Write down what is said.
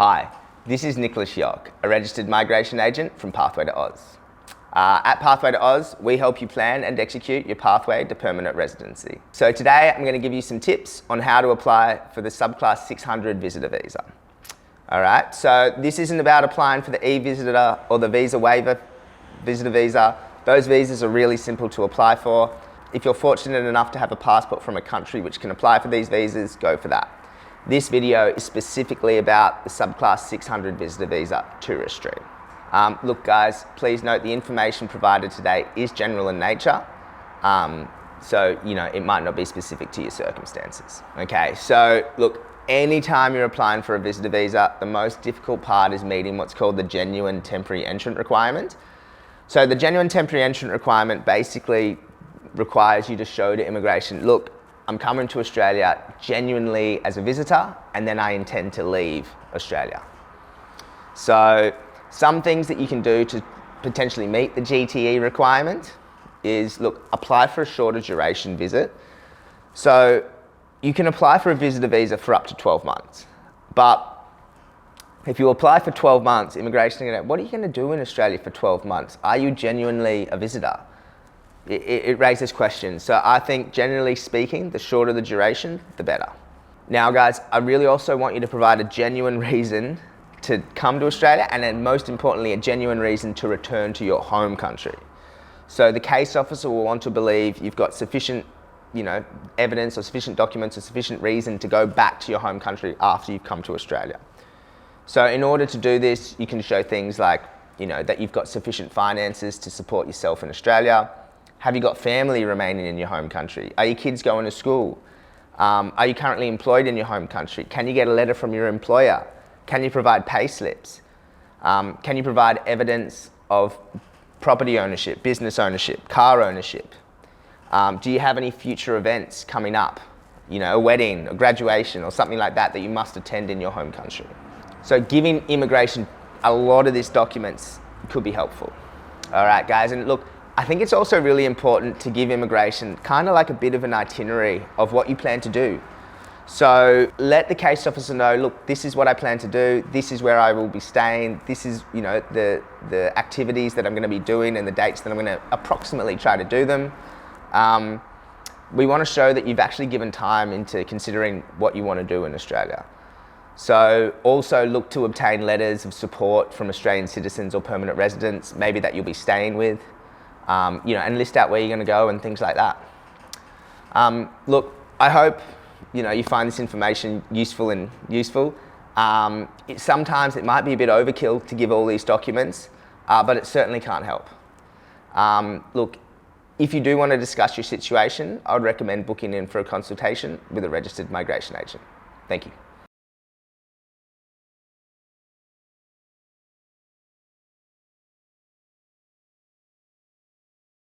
Hi, this is Nicholas Yock, a registered migration agent from Pathway to Oz. At Pathway to Oz, we help you plan and execute your pathway to permanent residency. So today I'm going to give you some tips on how to apply for the Subclass 600 visitor visa. Alright, so this isn't about applying for the e-visitor or the visa waiver visitor visa. Those visas are really simple to apply for. If you're fortunate enough to have a passport from a country which can apply for these visas, go for that. This video is specifically about the Subclass 600 visitor visa tourist stream. Look guys, please note the information provided today is general in nature. So, it might not be specific to your circumstances. Okay, so look, anytime you're applying for a visitor visa, the most difficult part is meeting what's called the genuine temporary entrant requirement. So the genuine temporary entrant requirement basically requires you to show to immigration, look, I'm coming to Australia genuinely as a visitor, and then I intend to leave Australia. So some things that you can do to potentially meet the GTE requirement is, look, apply for a shorter duration visit. So you can apply for a visitor visa for up to 12 months. But if you apply for 12 months, immigration is going to, what are you going to do in Australia for 12 months? Are you genuinely a visitor? It raises questions. So I think generally speaking, the shorter the duration, the better. Now guys, I really also want you to provide a genuine reason to come to Australia, and then most importantly, a genuine reason to return to your home country. So the case officer will want to believe you've got sufficient evidence or sufficient documents or sufficient reason to go back to your home country after you've come to Australia. So in order to do this, you can show things like, that you've got sufficient finances to support yourself in Australia. Have you got family remaining in your home country? Are your kids going to school? Are you currently employed in your home country? Can you get a letter from your employer? Can you provide pay slips? Can you provide evidence of property ownership, business ownership, car ownership? Do you have any future events coming up? A wedding, a graduation, or something like that you must attend in your home country. So giving immigration a lot of these documents could be helpful. All right, guys, and look, I think it's also really important to give immigration kind of like a bit of an itinerary of what you plan to do. So let the case officer know, look, this is what I plan to do, this is where I will be staying, this is the activities that I'm going to be doing and the dates that I'm going to approximately try to do them. We want to show that you've actually given time into considering what you want to do in Australia. So also look to obtain letters of support from Australian citizens or permanent residents, maybe that you'll be staying with. And list out where you're going to go and things like that. Look, I hope you find this information useful. Sometimes it might be a bit overkill to give all these documents, but it certainly can't help. Look, if you do want to discuss your situation, I would recommend booking in for a consultation with a registered migration agent. Thank you.